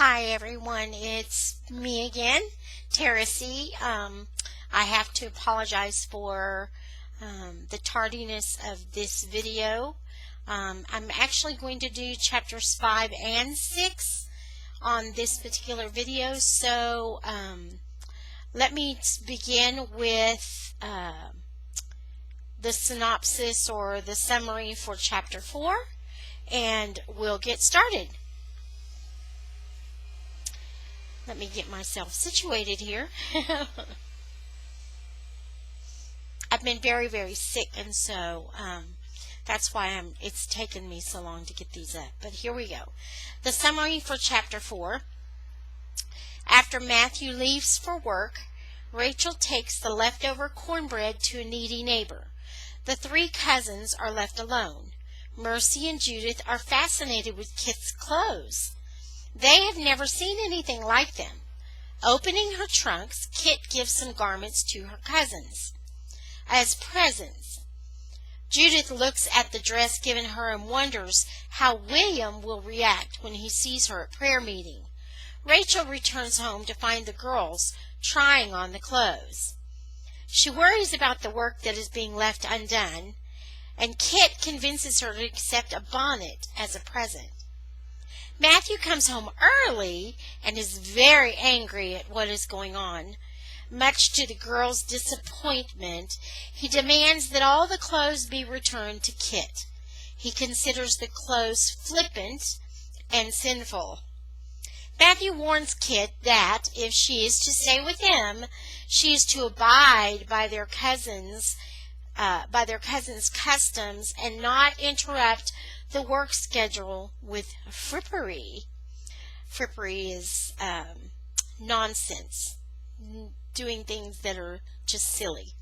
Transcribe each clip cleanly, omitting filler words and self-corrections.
Hi everyone, it's me again, Tara C. I have to apologize for the tardiness of this video. I'm actually going to do chapters 5 and 6 on this particular video, so let me begin with the synopsis or the summary for chapter 4, and we'll get started. Let me get myself situated here. I've been very sick, and so that's why it's taken me so long to get these up. But here we go. The summary for chapter 4. After Matthew leaves for work, Rachel takes the leftover cornbread to a needy neighbor. The three cousins are left alone. Mercy and Judith are fascinated with Kit's clothes. They have never seen anything like them. Opening her trunks, Kit gives some garments to her cousins as presents. Judith looks at the dress given her and wonders how William will react when he sees her at prayer meeting. Rachel returns home to find the girls trying on the clothes. She worries about the work that is being left undone, and Kit convinces her to accept a bonnet as a present. Matthew comes home early and is very angry at what is going on. Much to the girls' disappointment, he demands that all the clothes be returned to Kit. He considers the clothes flippant and sinful. Matthew warns Kit that if she is to stay with him, she is to abide by their cousins' customs and not interrupt the work schedule with frippery. Frippery is nonsense, doing things that are just silly.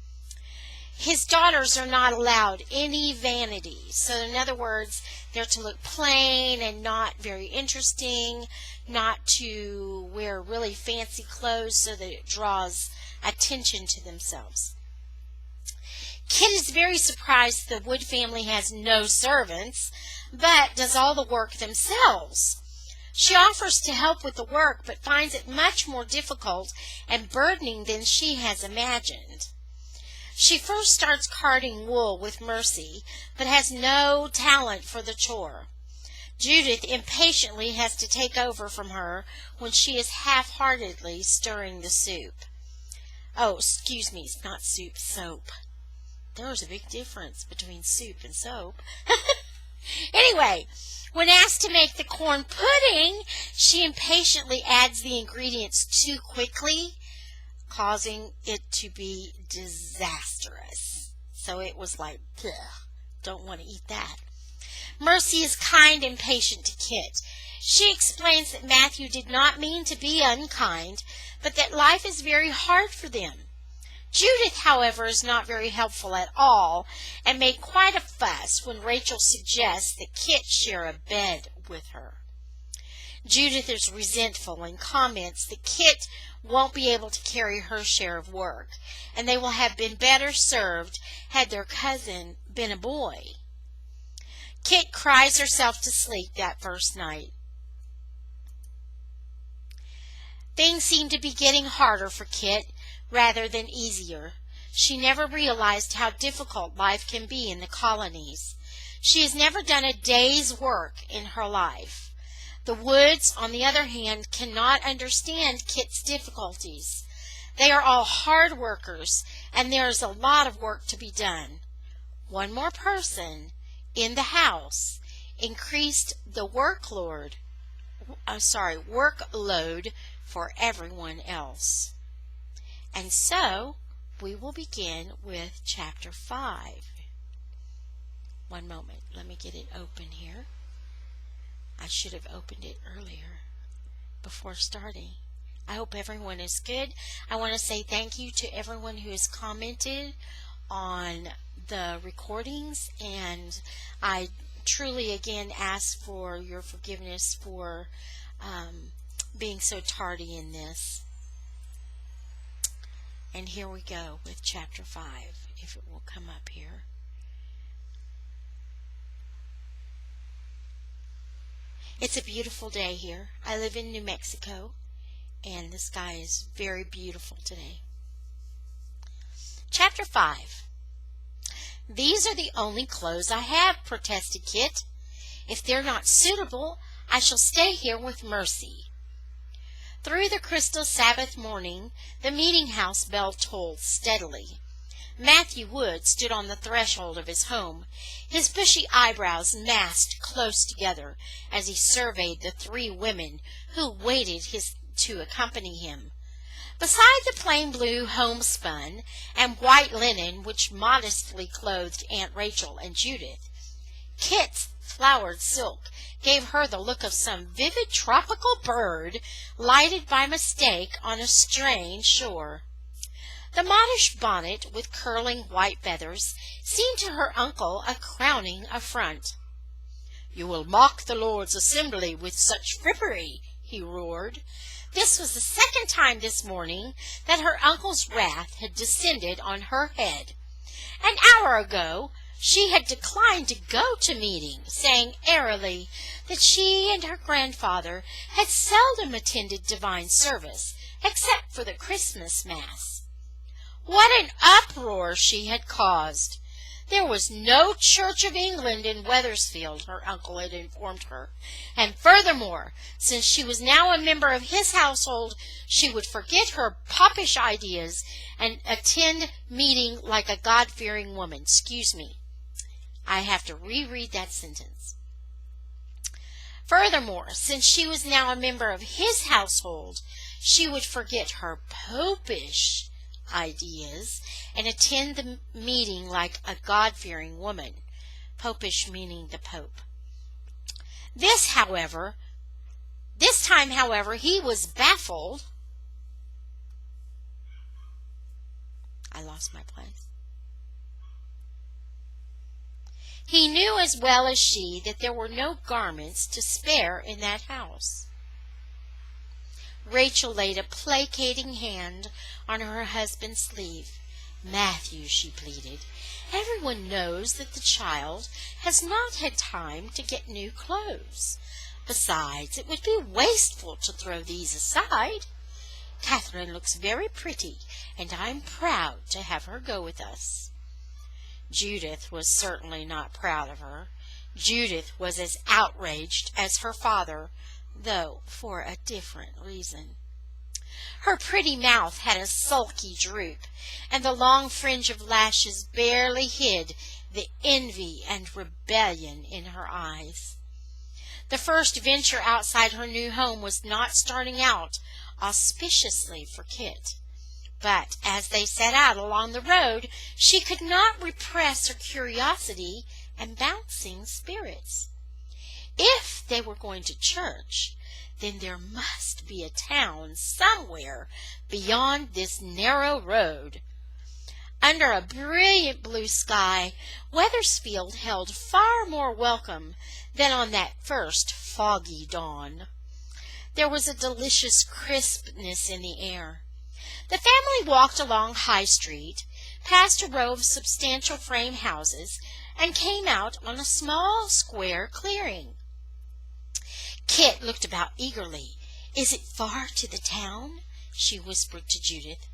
His daughters are not allowed any vanity. So in other words, they're to look plain and not very interesting, not to wear really fancy clothes so that it draws attention to themselves. Kit is very surprised the Wood family has no servants, but does all the work themselves. She offers to help with the work, but finds it much more difficult and burdening than she has imagined. She first starts carding wool with Mercy, but has no talent for the chore. Judith impatiently has to take over from her when she is half-heartedly stirring the soup. Oh, excuse me, it's not soup, soap. There's a big difference between soup and soap. Anyway, when asked to make the corn pudding, she impatiently adds the ingredients too quickly, causing it to be disastrous. So it was like, ugh, don't want to eat that. Mercy is kind and patient to Kit. She explains that Matthew did not mean to be unkind, but that life is very hard for them. Judith, however, is not very helpful at all and made quite a fuss when Rachel suggests that Kit share a bed with her. Judith is resentful and comments that Kit won't be able to carry her share of work, and they will have been better served had their cousin been a boy. Kit cries herself to sleep that first night. Things seem to be getting harder for Kit rather than easier. She never realized how difficult life can be in the colonies. She has never done a day's work in her life. The Woods, on the other hand, cannot understand Kit's difficulties. They are all hard workers, and there is a lot of work to be done. One more person in the house increased the workload for everyone else. And so, we will begin with chapter 5. One moment, let me get it open here. I should have opened it earlier before starting. I hope everyone is good. I want to say thank you to everyone who has commented on the recordings, and I truly again ask for your forgiveness for being so tardy in this. And here we go with chapter 5, if it will come up here. It's a beautiful day here. I live in New Mexico, and the sky is very beautiful today. Chapter 5. These are the only clothes I have, protested Kit. If they're not suitable, I shall stay here with Mercy. Through the crystal Sabbath morning, the meeting house bell tolled steadily. Matthew Wood stood on the threshold of his home, his bushy eyebrows massed close together as he surveyed the 3 women who waited to accompany him. Beside the plain blue homespun and white linen which modestly clothed Aunt Rachel and Judith, Kit's flowered silk gave her the look of some vivid tropical bird lighted by mistake on a strange shore. The modish bonnet with curling white feathers seemed to her uncle a crowning affront. "You will mock the Lord's assembly with such frippery," he roared. This was the second time this morning that her uncle's wrath had descended on her head. An hour ago she had declined to go to meeting, saying airily that she and her grandfather had seldom attended divine service, except for the Christmas Mass. What an uproar she had caused! There was no Church of England in Wethersfield, her uncle had informed her, and furthermore, since she was now a member of his household, she would forget her popish ideas and attend meeting like a God-fearing woman. Excuse me, I have to reread that sentence. Furthermore, since she was now a member of his household, she would forget her popish ideas and attend the meeting like a God-fearing woman. Popish meaning the Pope. This time, however, he was baffled. I lost my place. He knew as well as she that there were no garments to spare in that house. Rachel laid a placating hand on her husband's sleeve. "Matthew," she pleaded, "everyone knows that the child has not had time to get new clothes. Besides, it would be wasteful to throw these aside. Catherine looks very pretty, and I'm proud to have her go with us." Judith was certainly not proud of her. Judith was as outraged as her father, though for a different reason. Her pretty mouth had a sulky droop, and the long fringe of lashes barely hid the envy and rebellion in her eyes. The first venture outside her new home was not starting out auspiciously for Kit. But as they set out along the road, she could not repress her curiosity and bouncing spirits. If they were going to church, then there must be a town somewhere beyond this narrow road. Under a brilliant blue sky, Wethersfield held far more welcome than on that first foggy dawn. There was a delicious crispness in the air. The family walked along High Street, past a row of substantial frame houses, and came out on a small square clearing. Kit looked about eagerly. "Is it far to the town?" she whispered to Judith.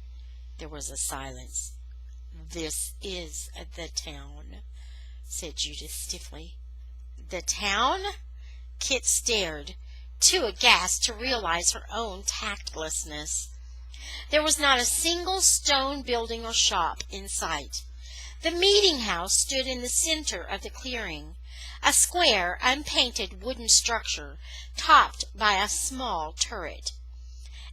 There was a silence. "This is the town," said Judith stiffly. "The town?" Kit stared, too aghast to realize her own tactlessness. There was not a single stone building or shop in sight. The meeting house stood in the center of the clearing, a square, unpainted wooden structure topped by a small turret.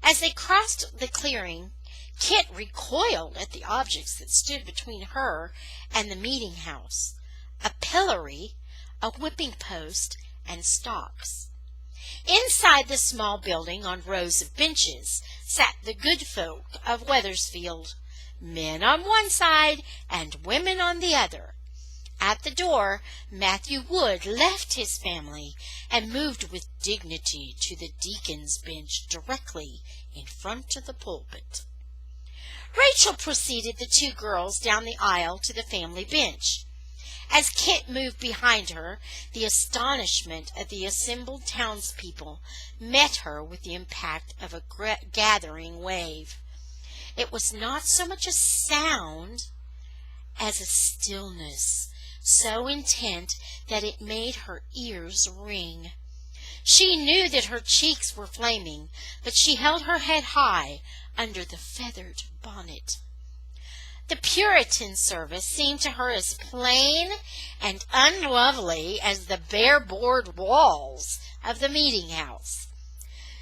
As they crossed the clearing, Kit recoiled at the objects that stood between her and the meeting house: a pillory, a whipping post, and stocks. Inside the small building, on rows of benches, sat the good folk of Wethersfield, men on one side and women on the other. At the door, Matthew Wood left his family and moved with dignity to the deacon's bench directly in front of the pulpit. Rachel preceded the 2 girls down the aisle to the family bench. As Kit moved behind her, the astonishment of the assembled townspeople met her with the impact of a gathering wave. It was not so much a sound as a stillness, so intent that it made her ears ring. She knew that her cheeks were flaming, but she held her head high under the feathered bonnet. The Puritan service seemed to her as plain and unlovely as the bare board walls of the meeting house.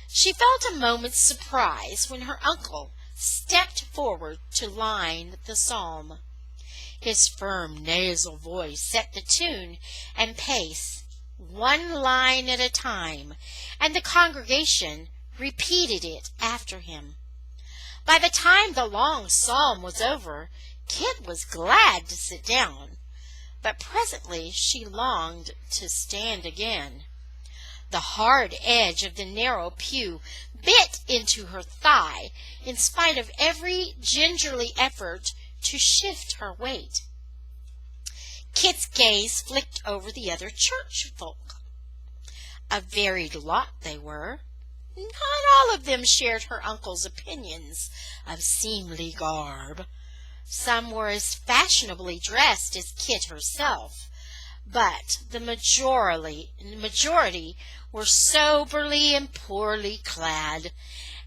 She felt a moment's surprise when her uncle stepped forward to line the psalm. His firm nasal voice set the tune and pace, one line at a time, and the congregation repeated it after him. By the time the long psalm was over, Kit was glad to sit down, but presently she longed to stand again. The hard edge of the narrow pew bit into her thigh in spite of every gingerly effort to shift her weight. Kit's gaze flicked over the other church folk. A varied lot they were. Not all of them shared her uncle's opinions of seemly garb. Some were as fashionably dressed as Kit herself, but the majority were soberly and poorly clad,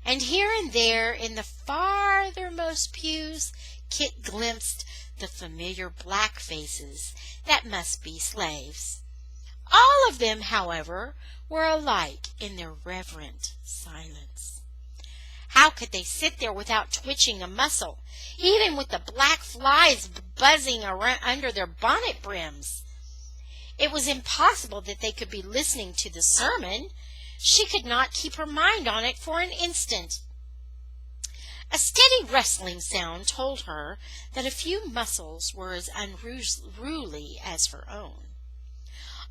and here and there in the farthermost pews Kit glimpsed the familiar black faces that must be slaves. All of them, however, were alike in their reverent silence. How could they sit there without twitching a muscle, even with the black flies buzzing around under their bonnet brims? It was impossible that they could be listening to the sermon. She could not keep her mind on it for an instant. A steady rustling sound told her that a few muscles were as unruly as her own.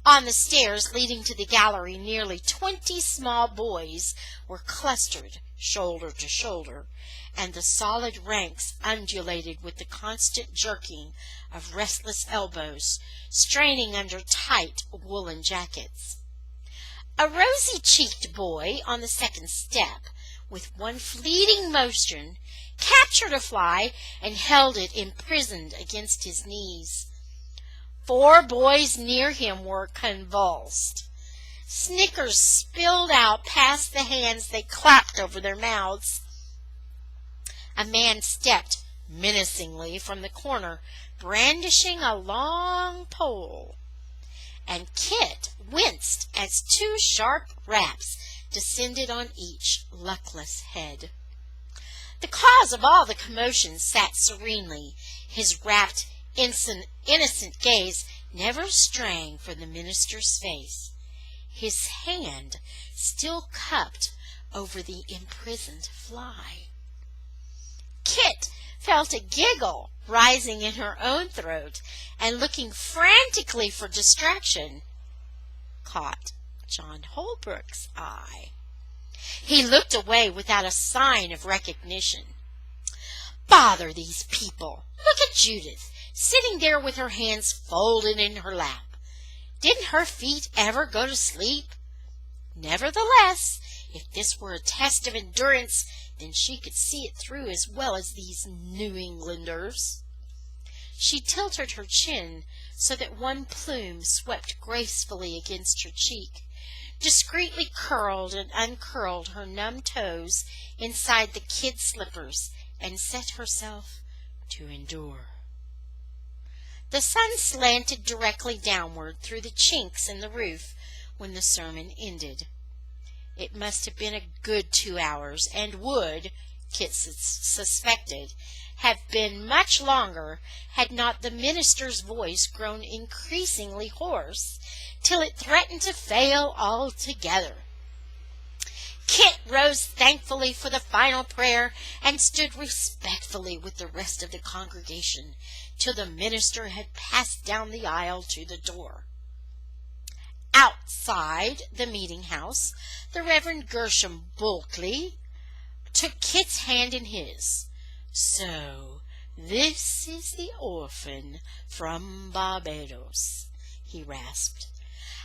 On the stairs leading to the gallery, nearly 20 small boys were clustered shoulder to shoulder, and the solid ranks undulated with the constant jerking of restless elbows, straining under tight woolen jackets. A rosy-cheeked boy on the second step, with one fleeting motion, captured a fly and held it imprisoned against his knees. 4 boys near him were convulsed. Snickers spilled out past the hands they clapped over their mouths. A man stepped menacingly from the corner, brandishing a long pole, and Kit winced as 2 sharp raps descended on each luckless head. The cause of all the commotion sat serenely, his rapt, innocent gaze never straying from the minister's face, his hand still cupped over the imprisoned fly. Kit felt a giggle rising in her own throat, and looking frantically for distraction, caught John Holbrook's eye. He looked away without a sign of recognition. Bother these people! Look at Judith, sitting there with her hands folded in her lap. Didn't her feet ever go to sleep? Nevertheless, if this were a test of endurance, then she could see it through as well as these New Englanders. She tilted her chin so that one plume swept gracefully against her cheek, discreetly curled and uncurled her numb toes inside the kid slippers, and set herself to endure. The sun slanted directly downward through the chinks in the roof when the sermon ended. It must have been a good 2 hours, and would, Kit suspected, have been much longer had not the minister's voice grown increasingly hoarse, till it threatened to fail altogether. Kit rose thankfully for the final prayer and stood respectfully with the rest of the congregation till the minister had passed down the aisle to the door. Outside the meeting house, the Reverend Gershom Bulkley took Kit's hand in his. So "This is the orphan from Barbados," he rasped.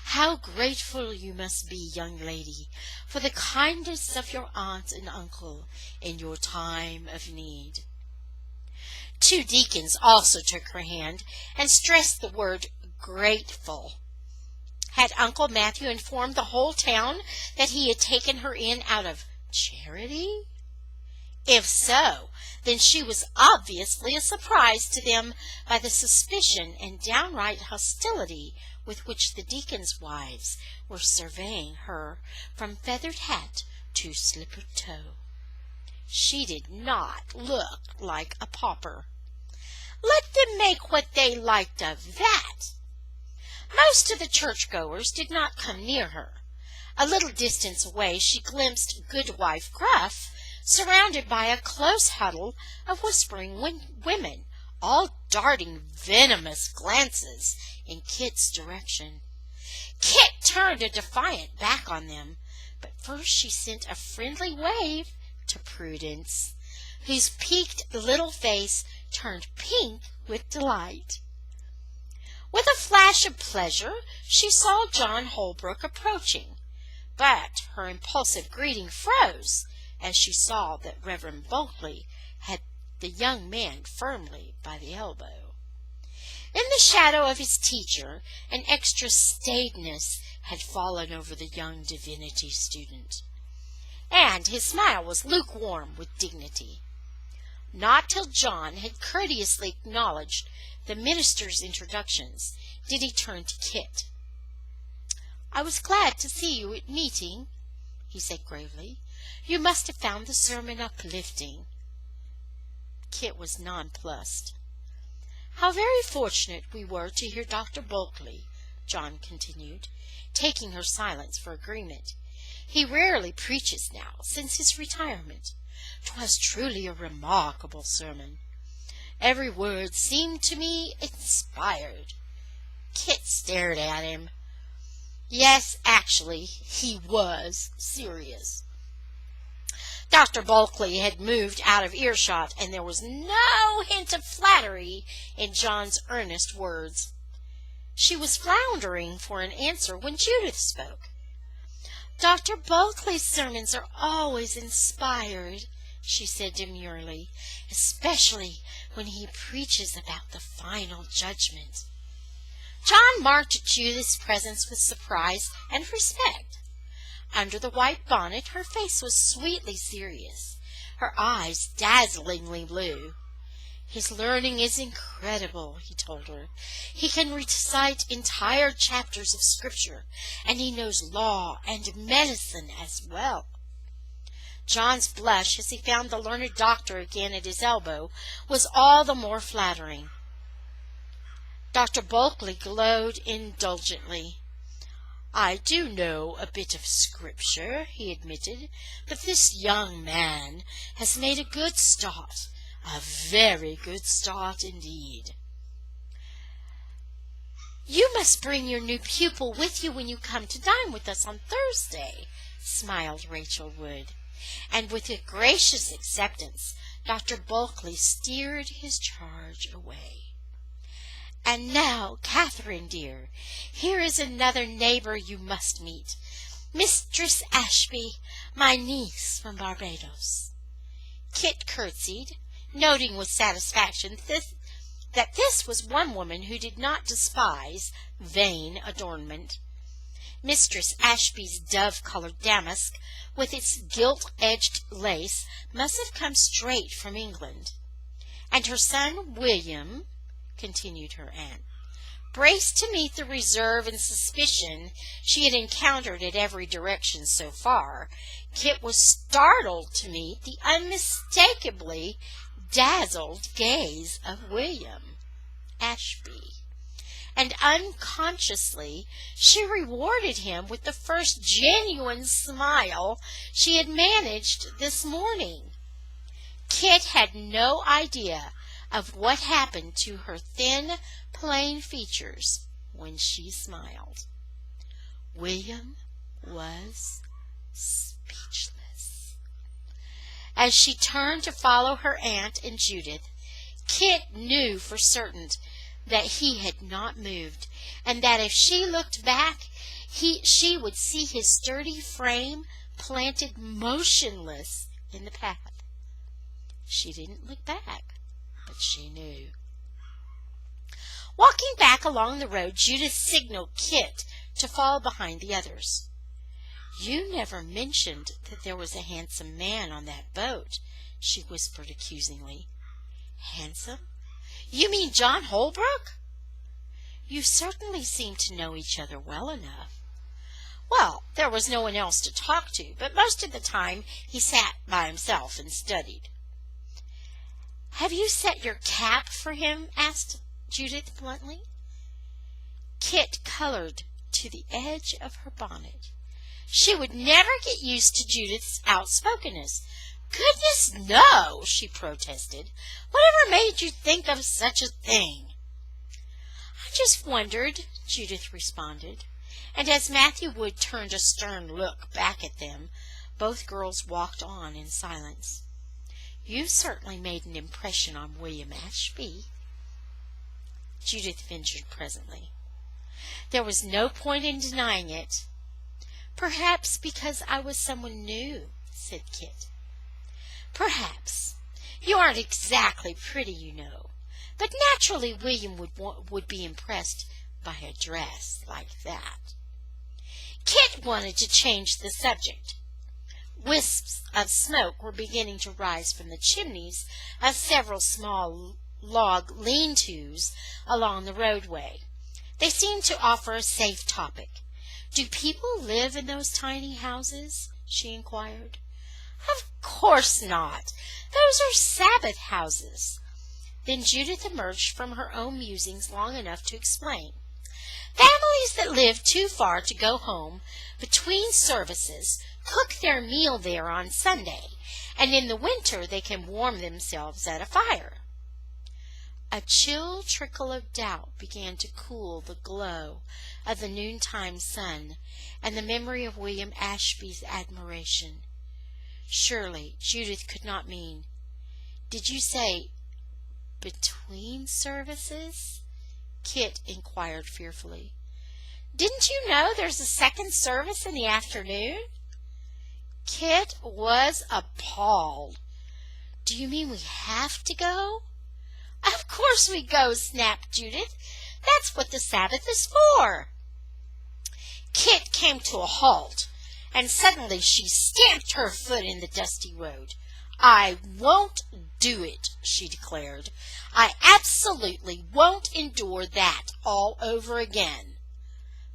"How grateful you must be, young lady, for the kindness of your aunt and uncle in your time of need." Two deacons also took her hand and stressed the word grateful. Had Uncle Matthew informed the whole town that he had taken her in out of charity? If so, then she was obviously a surprise to them by the suspicion and downright hostility with which the deacons' wives were surveying her from feathered hat to slippered toe. She did not look like a pauper. Let them make what they liked of that. Most of the churchgoers did not come near her. A little distance away she glimpsed Goodwife Gruff, surrounded by a close huddle of whispering women, all darting venomous glances in Kit's direction. Kit turned a defiant back on them, but first she sent a friendly wave to Prudence, whose peaked little face turned pink with delight. With a flash of pleasure she saw John Holbrook approaching, but her impulsive greeting froze as she saw that Reverend Bulkley had the young man firmly by the elbow. In the shadow of his teacher, an extra staidness had fallen over the young divinity student, and his smile was lukewarm with dignity. Not till John had courteously acknowledged the minister's introductions did he turn to Kit. "I was glad to see you at meeting," he said gravely. "You must have found the sermon uplifting." Kit was nonplussed. "How very fortunate we were to hear Dr. Bulkley," John continued, taking her silence for agreement. "He rarely preaches now, since his retirement. 'Twas truly a remarkable sermon. Every word seemed to me inspired." Kit stared at him. Yes, actually, he was serious. Dr. Bulkley had moved out of earshot, and there was no hint of flattery in John's earnest words. She was floundering for an answer when Judith spoke. "Dr. Bulkley's sermons are always inspired," she said demurely, "especially when he preaches about the final judgment." John marked Judith's presence with surprise and respect. Under the white bonnet her face was sweetly serious, her eyes dazzlingly blue. "His learning is incredible," he told her. "He can recite entire chapters of Scripture, and he knows law and medicine as well." John's blush as he found the learned doctor again at his elbow was all the more flattering. Dr. Bulkley glowed indulgently. "I do know a bit of Scripture," he admitted, "but this young man has made a good start, a very good start indeed." "You must bring your new pupil with you when you come to dine with us on Thursday," smiled Rachel Wood. And with a gracious acceptance, Dr. Bulkley steered his charge away. "And now, Catherine, dear, here is another neighbor you must meet, Mistress Ashby, my niece from Barbados." Kit curtsied, noting with satisfaction that this was one woman who did not despise vain adornment. Mistress Ashby's dove-colored damask, with its gilt-edged lace, must have come straight from England. "And her son William," continued her aunt. Braced to meet the reserve and suspicion she had encountered at every direction so far, Kit was startled to meet the unmistakably dazzled gaze of William Ashby, and unconsciously she rewarded him with the first genuine smile she had managed this morning. Kit had no idea of what happened to her thin, plain features when she smiled. William was speechless. As she turned to follow her aunt and Judith, Kit knew for certain that he had not moved, and that if she looked back, she would see his sturdy frame planted motionless in the path. She didn't look back, but she knew. Walking back along the road, Judith signaled Kit to fall behind the others. "You never mentioned that there was a handsome man on that boat," she whispered accusingly. "Handsome? You mean John Holbrook?" "You certainly seem to know each other well enough." "Well, there was no one else to talk to, but most of the time he sat by himself and studied." "Have you set your cap for him?" asked Judith bluntly. Kit colored to the edge of her bonnet. She would never get used to Judith's outspokenness. "Goodness, no!" she protested. "Whatever made you think of such a thing?" "I just wondered," Judith responded, and as Matthew Wood turned a stern look back at them, both girls walked on in silence. "You certainly made an impression on William Ashby," Judith ventured presently. "There was no point in denying it." "Perhaps because I was someone new," said Kit. "Perhaps. You aren't exactly pretty, you know. But naturally William would be impressed by a dress like that." Kit wanted to change the subject. Wisps of smoke were beginning to rise from the chimneys of several small log lean-tos along the roadway. They seemed to offer a safe topic. "Do people live in those tiny houses?" she inquired. "Of course not. Those are Sabbath houses." Then Judith emerged from her own musings long enough to explain. "Families that live too far to go home between services cook their meal there on Sunday, and in the winter they can warm themselves at a fire." A chill trickle of doubt began to cool the glow of the noontime sun and the memory of William Ashby's admiration. Surely Judith could not mean, "Did you say between services?" Kit inquired fearfully. "Didn't you know there's a second service in the afternoon?" Kit was appalled. "Do you mean we have to go?" "Of course we go," snapped Judith. "That's what the Sabbath is for." Kit came to a halt, and suddenly she stamped her foot in the dusty road. "I won't do it," she declared. "I absolutely won't endure that all over again."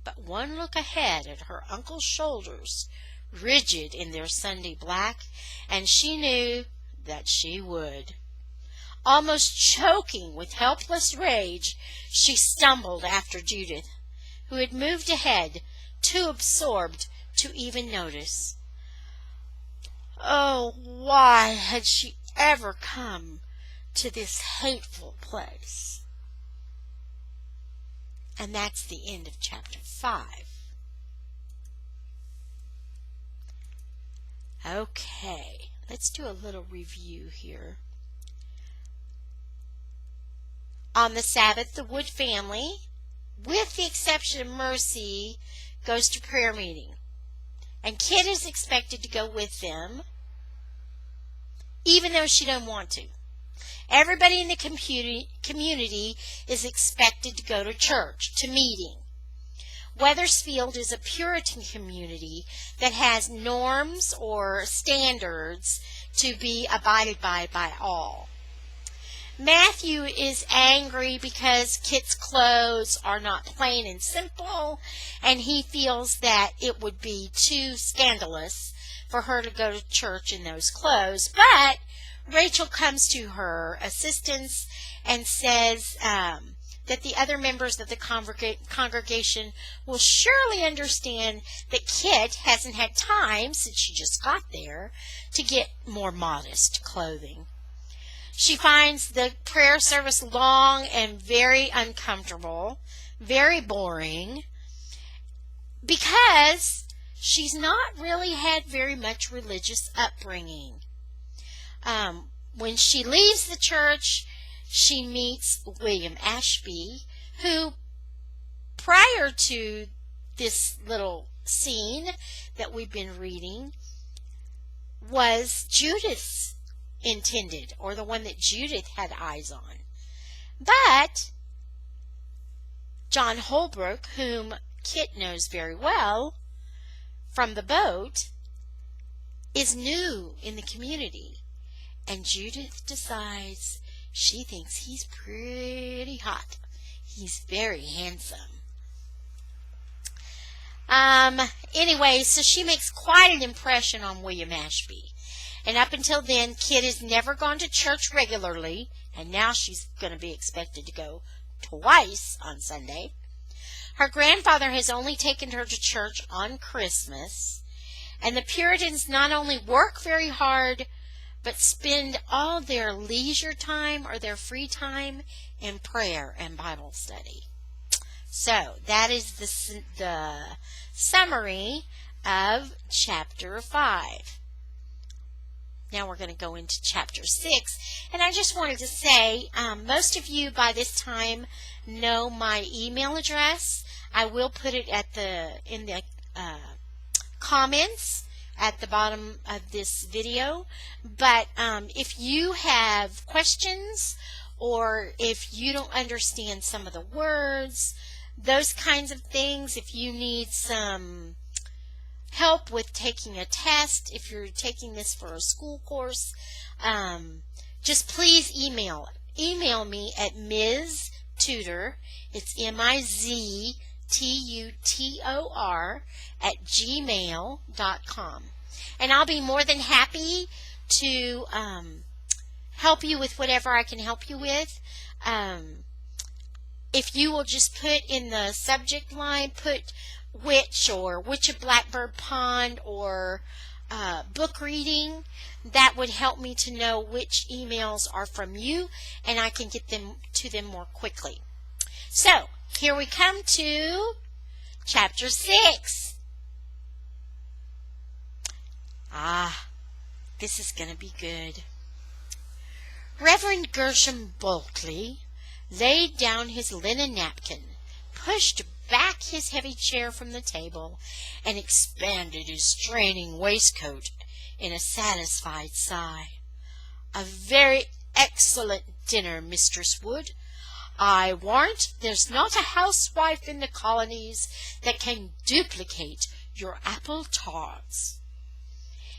But one look ahead at her uncle's shoulders, rigid in their Sunday black, and she knew that she would. Almost choking with helpless rage, she stumbled after Judith, who had moved ahead, too absorbed to even notice. Oh, why had she ever come to this hateful place? And that's the end of chapter 5. Okay, let's do a little review here. On the Sabbath, the Wood family, with the exception of Mercy, goes to prayer meeting. And Kit is expected to go with them, even though she doesn't want to. Everybody in the community is expected to go to church, to meeting. Wethersfield is a Puritan community that has norms or standards to be abided by all. Matthew is angry because Kit's clothes are not plain and simple, and he feels that it would be too scandalous for her to go to church in those clothes. But Rachel comes to her assistance and says that the other members of the congregation will surely understand that Kit hasn't had time, since she just got there, to get more modest clothing. She finds the prayer service long and very uncomfortable, very boring, because she's not really had very much religious upbringing. When she leaves the church, she meets William Ashby, who prior to this little scene that we've been reading was Judith's intended, or the one that Judith had eyes on. But John Holbrook, whom Kit knows very well from the boat, is new in the community, and Judith decides she thinks he's pretty hot. He's very handsome. Anyway, so she makes quite an impression on William Ashby. And up until then, Kit has never gone to church regularly, and now she's going to be expected to go twice on Sunday. Her grandfather has only taken her to church on Christmas, and the Puritans not only work very hard, but spend all their leisure time or their free time in prayer and Bible study. So that is the summary of chapter 5. Now we're going to go into chapter 6. And I just wanted to say, most of you by this time know my email address. I will put it in the comments at the bottom of this video. But if you have questions, or if you don't understand some of the words, those kinds of things, if you need some help with taking a test, if you're taking this for a school course, just please email me at Ms. Tutor. It's MIZTUTOR @gmail.com. And I'll be more than happy to help you with whatever I can help you with. If you will just put in the subject line, put which of Blackbird Pond, or book reading, that would help me to know which emails are from you, and I can get them to them more quickly. So here we come to chapter 6. This is going to be good. Reverend Gershom Bulkley laid down his linen napkin, pushed back his heavy chair from the table, and expanded his straining waistcoat in a satisfied sigh. A very excellent dinner, Mistress Wood. I warrant there's not a housewife in the colonies that can duplicate your apple tarts.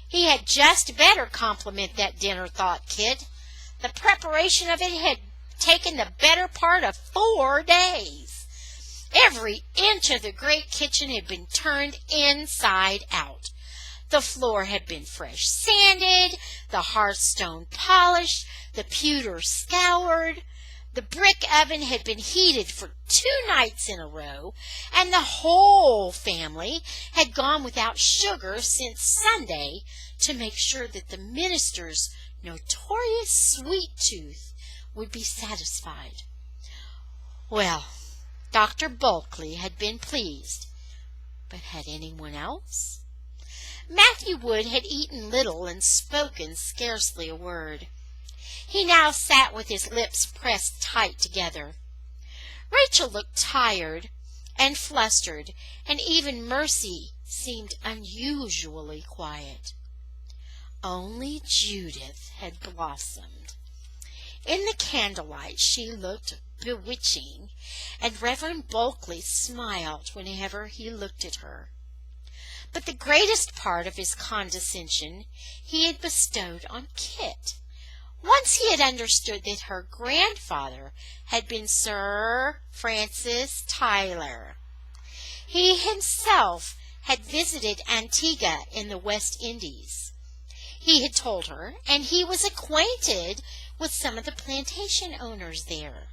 He had just better compliment that dinner, thought Kit. The preparation of it had taken the better part of 4 days. Every inch of the great kitchen had been turned inside out. The floor had been fresh sanded, the hearthstone polished, the pewter scoured. The brick oven had been heated for 2 nights in a row, and the whole family had gone without sugar since Sunday to make sure that the minister's notorious sweet tooth would be satisfied. Well, Dr. Bulkley had been pleased, but had anyone else? Matthew Wood had eaten little and spoken scarcely a word. He now sat with his lips pressed tight together. Rachel looked tired and flustered, and even Mercy seemed unusually quiet. Only Judith had blossomed. In the candlelight she looked bewitching, and Reverend Bulkley smiled whenever he looked at her. But the greatest part of his condescension he had bestowed on Kit. Once he had understood that her grandfather had been Sir Francis Tyler. He himself had visited Antigua in the West Indies. He had told her, and he was acquainted with some of the plantation owners there.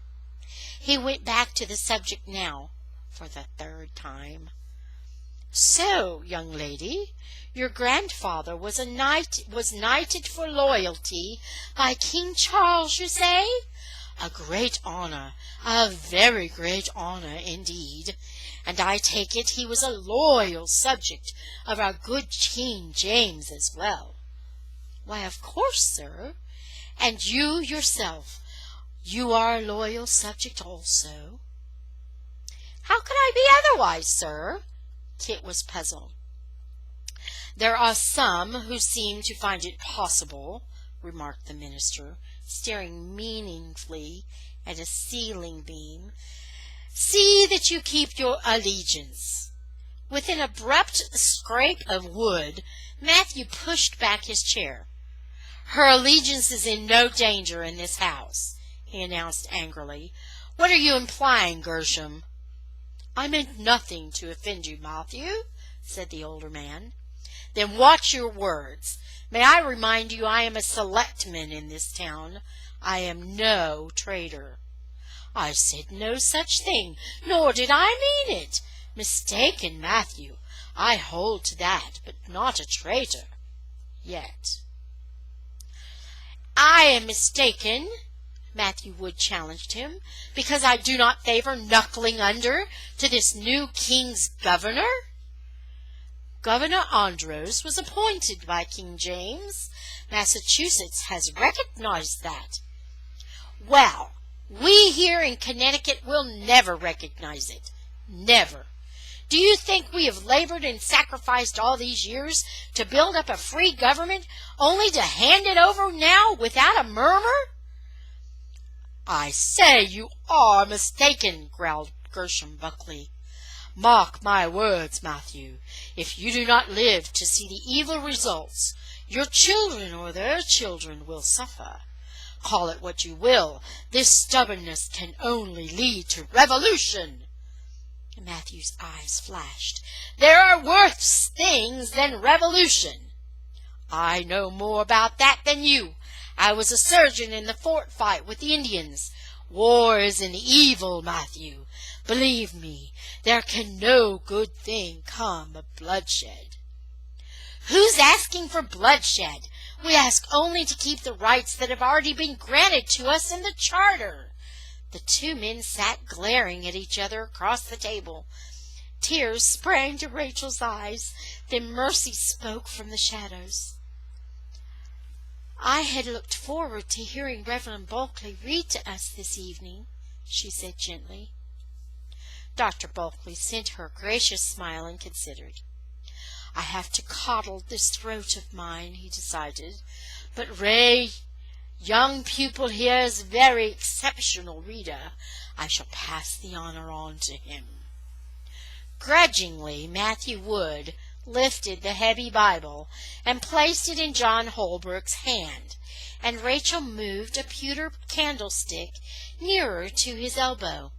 He went back to the subject now for the 3rd time. So, young lady, your grandfather was knighted for loyalty by King Charles, you say? A great honor, a very great honor indeed. And I take it he was a loyal subject of our good King James as well. Why, of course, sir. And you yourself, You are a loyal subject also." "How could I be otherwise, sir?" Kit was puzzled. "There are some who seem to find it possible," remarked the minister, staring meaningfully at a ceiling beam. "See that you keep your allegiance." With an abrupt scrape of wood, Matthew pushed back his chair. "Her allegiance is in no danger in this house," he announced angrily. "What are you implying, Gershom?" "I meant nothing to offend you, Matthew," said the older man. "Then watch your words. May I remind you I am a selectman in this town. I am no traitor." "I said no such thing, nor did I mean it. Mistaken, Matthew. I hold to that, but not a traitor. Yet." "I am mistaken," Matthew Wood challenged him, "because I do not favor knuckling under to this new king's governor." "Governor Andros was appointed by King James. Massachusetts has recognized that." "Well, we here in Connecticut will never recognize it. Never. Do you think we have labored and sacrificed all these years to build up a free government only to hand it over now without a murmur?" "I say you are mistaken," growled Gershom Buckley. "Mark my words, Matthew. If you do not live to see the evil results, your children or their children will suffer. Call it what you will, this stubbornness can only lead to revolution." Matthew's eyes flashed. "There are worse things than revolution." "I know more about that than you. I was a surgeon in the fort fight with the Indians. War is an evil, Matthew. Believe me, there can no good thing come of bloodshed." "Who's asking for bloodshed? We ask only to keep the rights that have already been granted to us in the Charter." The two men sat glaring at each other across the table. Tears sprang to Rachel's eyes. Then Mercy spoke from the shadows. "I had looked forward to hearing Reverend Bulkley read to us this evening," she said gently. Dr. Bulkley sent her a gracious smile and considered. "I have to coddle this throat of mine," he decided. "But Ray, young pupil here, is a very exceptional reader. I shall pass the honor on to him." Grudgingly, Matthew Wood lifted the heavy Bible and placed it in John Holbrook's hand, and Rachel moved a pewter candlestick nearer to his elbow.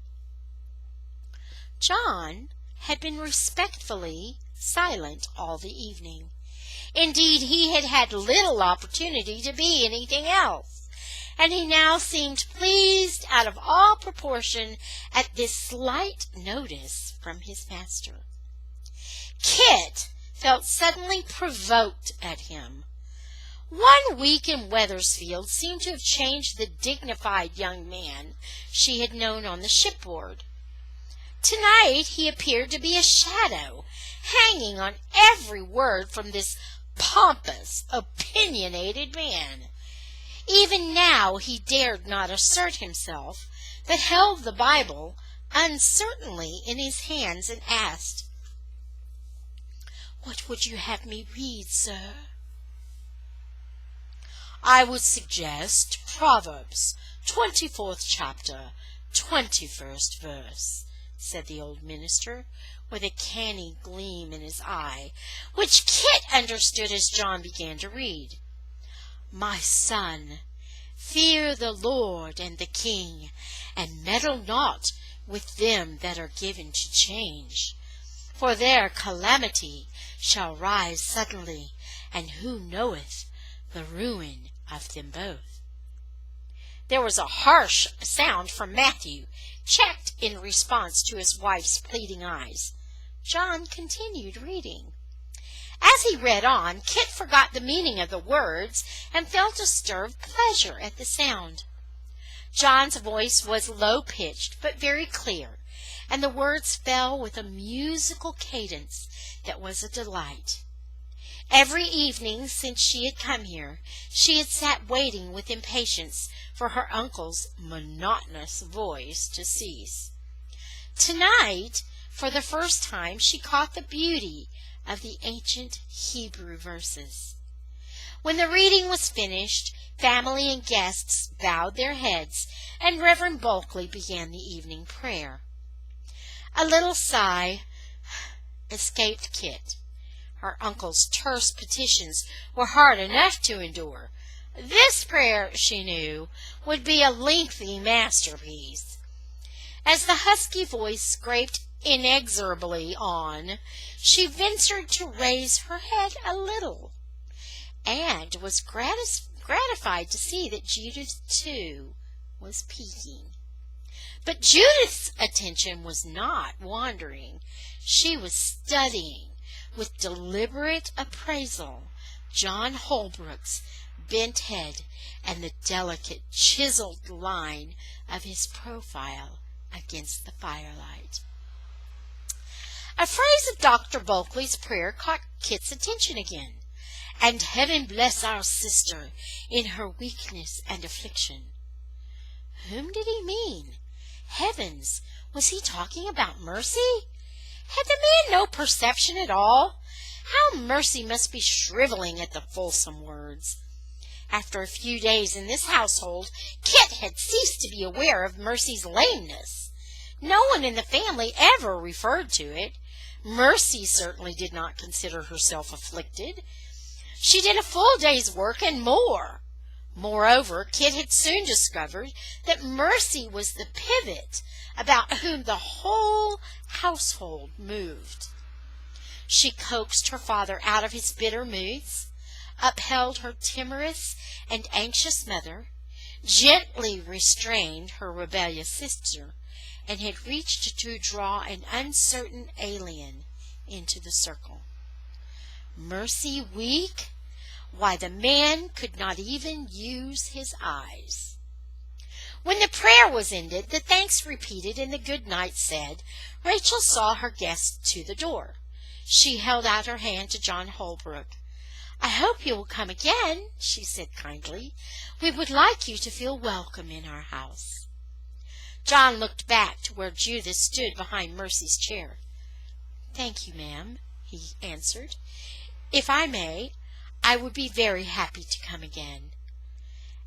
John had been respectfully silent all the evening. Indeed, he had had little opportunity to be anything else, and he now seemed pleased out of all proportion at this slight notice from his master. Kit felt suddenly provoked at him. 1 week in Wethersfield seemed to have changed the dignified young man she had known on the shipboard. Tonight he appeared to be a shadow, hanging on every word from this pompous, opinionated man. Even now he dared not assert himself, but held the Bible uncertainly in his hands and asked, "What would you have me read, sir?" "I would suggest Proverbs, 24th chapter, 21st verse," said the old minister, with a canny gleam in his eye, which Kit understood as John began to read. "My son, fear the Lord and the king, and meddle not with them that are given to change. For their calamity shall rise suddenly, and who knoweth the ruin of them both?" There was a harsh sound from Matthew, checked in response to his wife's pleading eyes. John continued reading. As he read on, Kit forgot the meaning of the words and felt a stir of pleasure at the sound. John's voice was low-pitched but very clear, and the words fell with a musical cadence that was a delight. Every evening since she had come here, she had sat waiting with impatience for her uncle's monotonous voice to cease. Tonight, for the first time, she caught the beauty of the ancient Hebrew verses. When the reading was finished, family and guests bowed their heads, and Reverend Bulkley began the evening prayer. A little sigh escaped Kit. Her uncle's terse petitions were hard enough to endure. This prayer, she knew, would be a lengthy masterpiece. As the husky voice scraped inexorably on, she ventured to raise her head a little, and was gratified to see that Judith, too, was peeking. But Judith's attention was not wandering. She was studying with deliberate appraisal John Holbrook's bent head and the delicate chiseled line of his profile against the firelight. A phrase of Dr. Bulkley's prayer caught Kit's attention again. "And heaven bless our sister in her weakness and affliction." Whom did he mean? Heavens, was he talking about Mercy? Had the man no perception at all? How Mercy must be shriveling at the fulsome words. After a few days in this household, Kit had ceased to be aware of Mercy's lameness. No one in the family ever referred to it. Mercy certainly did not consider herself afflicted. She did a full day's work and more. Moreover, Kit had soon discovered that Mercy was the pivot about whom the whole household moved. She coaxed her father out of his bitter moods, upheld her timorous and anxious mother, gently restrained her rebellious sister, and had reached to draw an uncertain alien into the circle. Mercy weak? Why, the man could not even use his eyes. When the prayer was ended, the thanks repeated, and the good night said, Rachel saw her guest to the door. She held out her hand to John Holbrook. "I hope you will come again," she said kindly. "We would like you to feel welcome in our house." John looked back to where Judith stood behind Mercy's chair. "Thank you, ma'am," he answered. "If I may, I would be very happy to come again."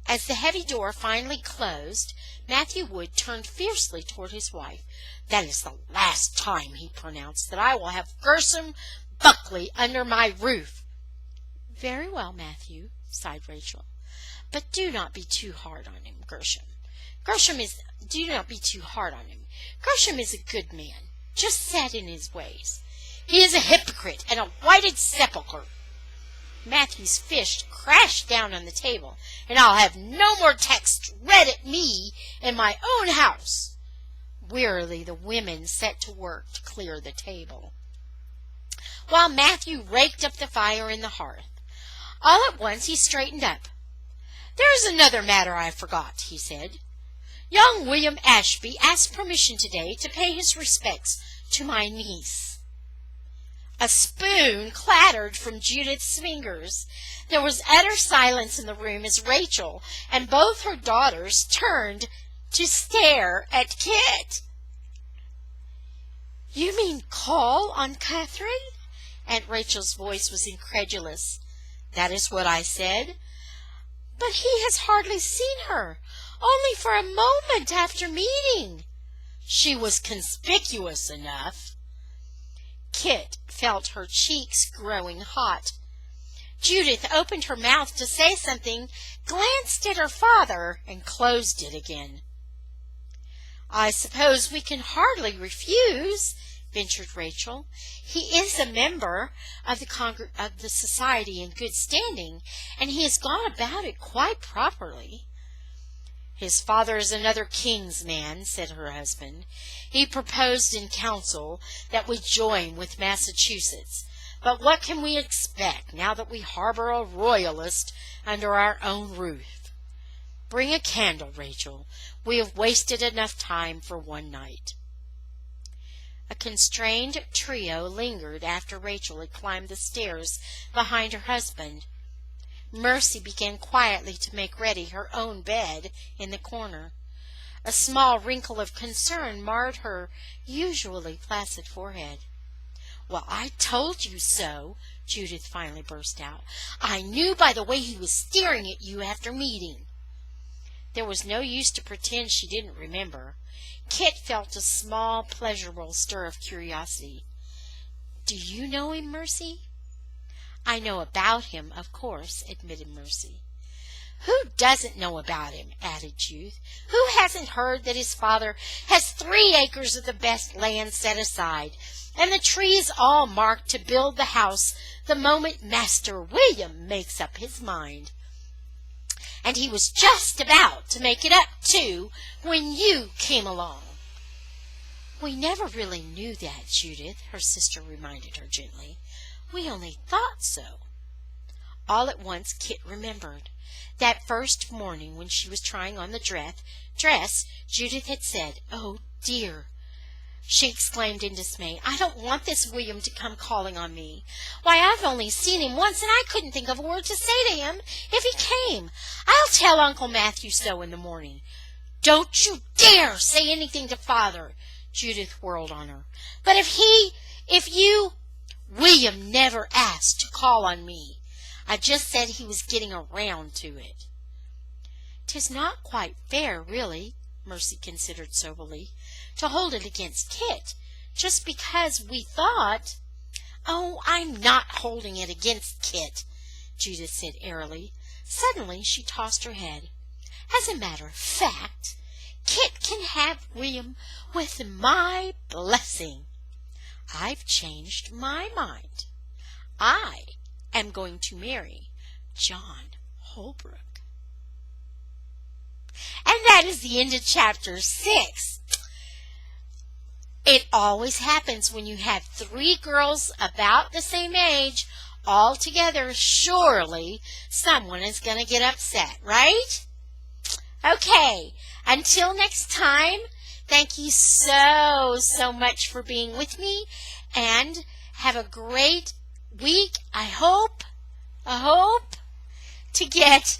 As the heavy door finally closed, Matthew Wood turned fiercely toward his wife. "That is the last time," he pronounced, "that I will have Gershom Bulkley under my roof." "Very well, Matthew," sighed Rachel. "But do not be too hard on him, Gershom. Do not be too hard on him. Gershom is a good man, just set in his ways." "He is a hypocrite and a whited sepulchre." Matthew's fist crashed down on the table. "And I'll have no more texts read at me in my own house." Wearily the women set to work to clear the table, while Matthew raked up the fire in the hearth. All at once he straightened up. "There is another matter I forgot," he said. "Young William Ashby asked permission today to pay his respects to my niece." A spoon clattered from Judith's fingers. There was utter silence in the room as Rachel and both her daughters turned to stare at Kit. "You mean call on Catherine?" Aunt Rachel's voice was incredulous. "That is what I said." "But he has hardly seen her, only for a moment after meeting." "She was conspicuous enough." Kit felt her cheeks growing hot. Judith opened her mouth to say something, glanced at her father, and closed it again. "I suppose we can hardly refuse," ventured Rachel. "He is a member of the society in good standing, and he has gone about it quite properly." "His father is another king's man," said her husband. "He proposed in council that we join with Massachusetts. But what can we expect now that we harbor a royalist under our own roof? Bring a candle, Rachel. We have wasted enough time for one night." A constrained trio lingered after Rachel had climbed the stairs behind her husband. Mercy began quietly to make ready her own bed in the corner. A small wrinkle of concern marred her usually placid forehead. "Well, I told you so," Judith finally burst out. "I knew by the way he was staring at you after meeting." There was no use to pretend she didn't remember. Kit felt a small, pleasurable stir of curiosity. "Do you know him, Mercy?" "I know about him, of course," admitted Mercy. "Who doesn't know about him?" added Judith. "Who hasn't heard that his father has 3 acres of the best land set aside, and the trees all marked to build the house the moment Master William makes up his mind? And he was just about to make it up, too, when you came along." "We never really knew that, Judith," her sister reminded her gently. "We only thought so." All at once Kit remembered. That first morning when she was trying on the dress, Judith had said, "Oh, dear," she exclaimed in dismay, "I don't want this William to come calling on me. Why, I've only seen him once, and I couldn't think of a word to say to him if he came. I'll tell Uncle Matthew so in the morning." "Don't you dare say anything to Father," Judith whirled on her. "But if you, William never asked to call on me. I just said he was getting around to it." "'Tis not quite fair, really," Mercy considered soberly, "to hold it against Kit, just because we thought—" "Oh, I'm not holding it against Kit," Judith said airily. Suddenly she tossed her head. "As a matter of fact, Kit can have William with my blessing. I've changed my mind. I am going to marry John Holbrook." And that is the end of chapter 6. It always happens when you have 3 girls about the same age all together. Surely someone is going to get upset, right? Okay, until next time, thank you so much for being with me, and have a great week. I hope to get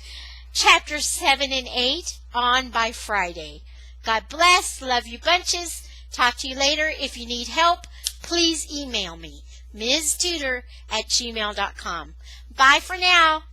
chapters 7 and 8 on by Friday. God bless. Love you bunches. Talk to you later. If you need help, please email me, MsTutor@gmail.com. Bye for now.